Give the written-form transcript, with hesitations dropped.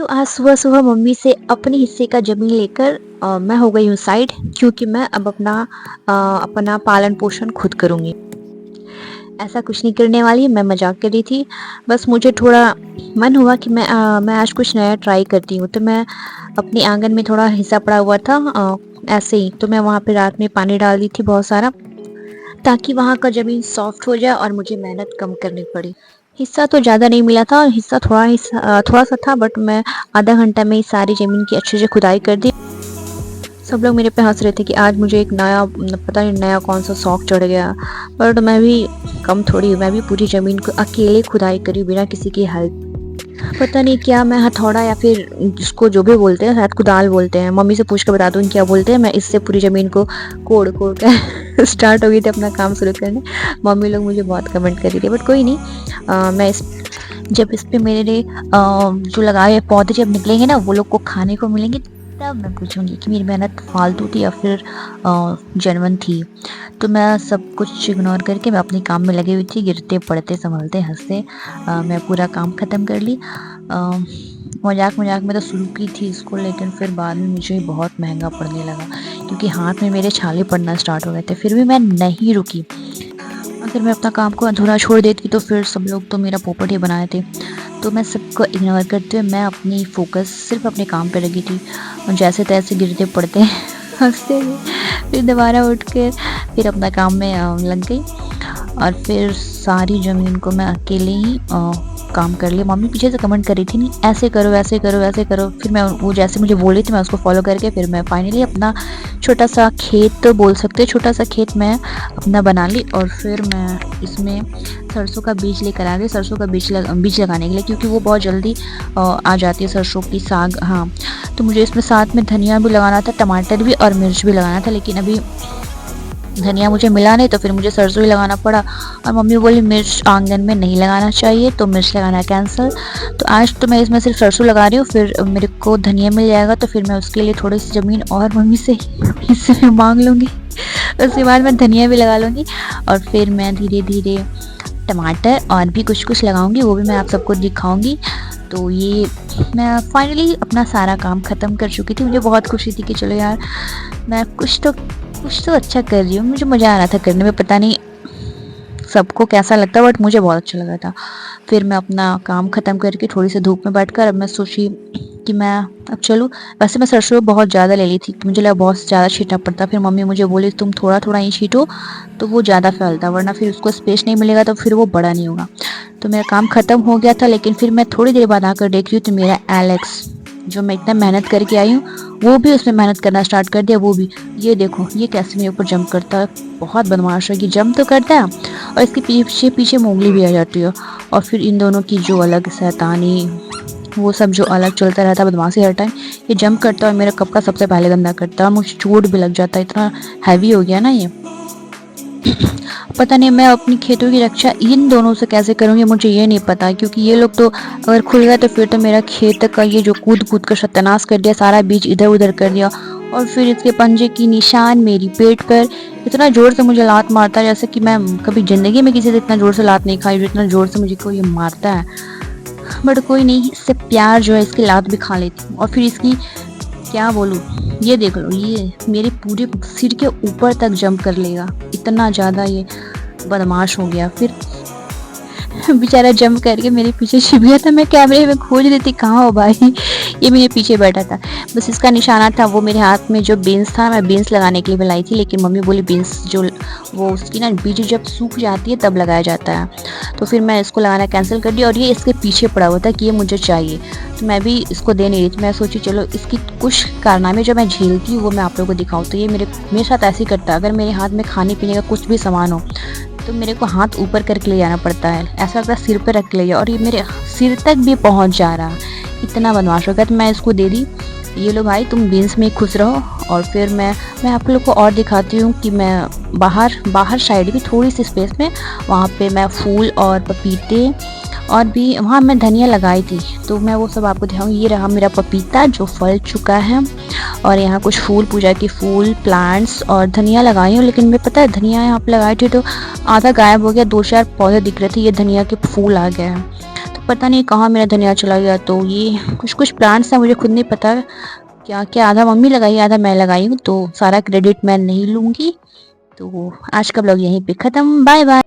तो आज सुबह-सुबह मम्मी से अपने हिस्से का ज़मीन लेकर मैं हो गई हूँ साइड, क्योंकि मैं अब अपना पालन-पोषण खुद करूँगी। ऐसा कुछ नहीं करने वाली, मैं मज़ाक कर रही थी। बस मुझे थोड़ा मन हुआ कि मैं आज कुछ नया ट्राई करती हूँ। तो मैं अपने आँगन में थोड़ा हिस्सा पड़ा हुआ था, ऐसे ही, तो मैं वहाँ पे रात में पानी डाल दी थी बहुत सारा, ताकि वहाँ का ज़मीन सॉफ्ट हो जाए और मुझे मेहनत कम करनी पड़ी। हिस्सा तो ज़्यादा नहीं मिला था, थोड़ा-सा था, बट मैं आधा घंटा में ही सारी ज़मीन की अच्छे से खुदाई कर दी। सब लोग मेरे पे हँस रहे थे कि आज मुझे एक नया पता नहीं नया कौन-सा शौक चढ़ गया। बट मैं भी कम थोड़ी हूँ, मैं भी पूरी ज़मीन को अकेले खुदाई करी बिना किसी की हेल्प। पता नहीं क्या मैं हथौड़ा या फिर जिसको जो भी बोलते हैं, शायद कुदाल बोलते हैं। मम्मी से पूछ के बता दूँ क्या बोलते हैं। मैं इससे पूरी ज़मीन को कोड़-कोड़ के स्टार्ट हो गई थी अपना काम शुरू करने। मम्मी लोग मुझे बहुत कमेंट कर रही थी, बट कोई नहीं। मैं इस जब इस पे मेरे जो लगाए हुए पौधे जब निकलेंगे ना, वो लोग को खाने को मिलेंगे, तब मैं पूछूँगी कि मेरी मेहनत फालतू थी या फिर जेन्युइन थी। तो मैं सब कुछ इग्नोर करके मैं अपने काम में लगी हुई थी, गिरते, पड़ते, संभलते, हँसते मैं पूरा काम ख़त्म कर ली। मज़ाक-मज़ाक में तो शुरू की थी इसको, लेकिन फिर बाद में मुझे बहुत महँगा पड़ने लगा, क्योंकि हाथ में मेरे छाले पड़ना स्टार्ट हो गए थे। फिर भी मैं नहीं रुकी। अगर मैं अपना काम को अधूरा छोड़ देती तो फिर सब लोग तो मेरा पोपट ही बनाए थे। तो मैं सबको इग्नोर करते हुए मैं अपनी फ़ोकस सिर्फ़ अपने काम पे लगी थी, और जैसे-तैसे गिरते पड़ते हँसते हुए फिर दोबारा उठ कर फिर अपना काम में लग गई। और फिर सारी ज़मीन को मैं अकेले ही काम कर लिया। मम्मी पीछे से कमेंट कर रही थी, नहीं ऐसे करो, वैसे करो, वैसे करो। फिर मैं वो जैसे मुझे बोल रही थी मैं उसको फॉलो करके फिर मैं फाइनली अपना छोटा सा खेत तो बोल सकते हैं, छोटा सा खेत मैं अपना बना ली। और फिर मैं इसमें सरसों का बीज लेकर आ गई, सरसों का बीज लगाने के लिए, क्योंकि वो बहुत जल्दी आ जाती है सरसों की साग। हाँ, तो मुझे इसमें साथ में धनिया भी लगाना था, टमाटर भी और मिर्च भी लगाना था, लेकिन अभी धनिया मुझे मिला नहीं, तो फिर मुझे सरसों ही लगाना पड़ा। और मम्मी बोली मिर्च आंगन में नहीं लगाना चाहिए, तो मिर्च लगाना कैंसिल। तो आज तो मैं इसमें सिर्फ सरसों लगा रही हूँ, फिर मेरे को धनिया मिल जाएगा तो फिर मैं उसके लिए थोड़ी सी ज़मीन और मम्मी से हिस्से में मांग लूँगी। उसके बाद मैं धनिया भी लगा लूँगी, और फिर मैं धीरे धीरे टमाटर और भी कुछ कुछ लगाऊँगी, वो भी मैं आप सबको दिखाऊँगी। तो ये मैं फाइनली अपना सारा काम ख़त्म कर चुकी थी। मुझे बहुत खुशी थी कि चलो यार, मैं कुछ तो अच्छा कर रही हूँ। मुझे मज़ा आ रहा था करने में, पता नहीं सबको कैसा लगता, बट मुझे बहुत अच्छा लगा था। फिर मैं अपना काम ख़त्म करके थोड़ी सी धूप में बैठकर अब मैं सोची कि मैं अब चलूँ। वैसे मैं सरसों बहुत ज़्यादा ले ली थी, मुझे लगा बहुत ज़्यादा छींटना पड़ता। फिर मम्मी मुझे बोली तुम थोड़ा थोड़ा ही छींटो तो वो ज़्यादा फैलता, वरना फिर उसको स्पेस नहीं मिलेगा तो फिर वो बड़ा नहीं होगा। तो मेरा काम ख़त्म हो गया था, लेकिन फिर मैं थोड़ी देर बाद आकर देख रही हूँ तो मेरा एलेक्स, जो मैं इतना मेहनत करके आई हूँ, वो भी उसमें मेहनत करना स्टार्ट कर दिया। वो भी, ये देखो ये कैसे मेरे ऊपर जंप करता है, बहुत बदमाश है कि जंप तो करता है और इसके पीछे पीछे मोगली भी आ जाती है। और फिर इन दोनों की जो अलग शैतानी, वो सब जो अलग चलता रहता है बदमाशी हर टाइम, ये जंप करता है और मेरा कपड़ा सबसे पहले गंदा करता है, और मुझे चोट भी लग जाता है, इतना हैवी हो गया ना ये। पता नहीं मैं अपनी खेतों की रक्षा इन दोनों से कैसे करूँगी, मुझे ये नहीं पता, क्योंकि ये लोग तो अगर खुल गए तो फिर तो मेरा खेत का ये जो कूद कूद कर सत्यानाश कर दिया, सारा बीज इधर उधर कर दिया। और फिर इसके पंजे की निशान मेरी पेट पर इतना ज़ोर से मुझे लात मारता है, जैसे कि मैं कभी ज़िंदगी में किसी से इतना ज़ोर से लात नहीं खाई जितना ज़ोर से मुझे को ये मारता है। बट कोई नहीं, इससे प्यार जो है इसकी लात भी खा लेती हूँ। और फिर इसकी क्या बोलूँ, ये देख लो, ये मेरे पूरे सिर के ऊपर तक जंप कर लेगा, इतना ज़्यादा ये बदमाश हो गया। फिर बेचारा जंप करके मेरे पीछे छिप गया था। मैं कैमरे में खोज रही थी कहाँ हो भाई, ये मेरे पीछे बैठा था। बस इसका निशाना था वो मेरे हाथ में जो बीन्स था, मैं बीन्स लगाने के लिए लाई थी, लेकिन मम्मी बोली बीन्स जो वो उसकी ना बीज जब सूख जाती है तब लगाया जाता है। तो फिर मैं इसको लगाना कैंसिल कर दिया, और ये इसके पीछे पड़ा हुआ था कि ये मुझे चाहिए, तो मैं भी इसको दे नहीं रही थी। मैं सोची चलो इसकी कुछ कारनामे जो मैं झेलती हूँ वो मैं आप लोगों को दिखाऊँ। तो ये मेरे साथ ऐसे ही करता है, अगर मेरे हाथ में खाने पीने का कुछ भी सामान हो तो मेरे को हाथ ऊपर करके ले जाना पड़ता है, ऐसा लगता है सिर पे रख के ले जाओ, और ये मेरे सिर तक भी पहुंच जा रहा, इतना बदमाश हो गया। तो मैं इसको दे दी, ये लो भाई तुम बीन्स में खुश रहो। और फिर मैं आप लोग को और दिखाती हूँ कि मैं बाहर साइड भी थोड़ी सी स्पेस में, वहाँ पे मैं फूल और पपीते और भी वहाँ मैं धनिया लगाई थी, तो मैं वो सब आपको दिखाऊंगी। ये रहा मेरा पपीता जो फल चुका है, और यहाँ कुछ फूल, पूजा के फूल, प्लांट्स और धनिया लगाई हूँ। लेकिन मैं पता है धनिया यहाँ पे लगाई थी तो आधा गायब हो गया, 2-4 पौधे दिख रहे थे, ये धनिया के फूल आ गए हैं। तो पता नहीं कहाँ मेरा धनिया चला गया। तो ये कुछ कुछ प्लांट्स हैं, मुझे खुद नहीं पता क्या क्या, आधा मम्मी लगाई आधा मैं लगाई हूँ, तो सारा क्रेडिट मैं नहीं लूँगी। तो आज का ब्लॉग यहीं पे ख़त्म। Bye bye.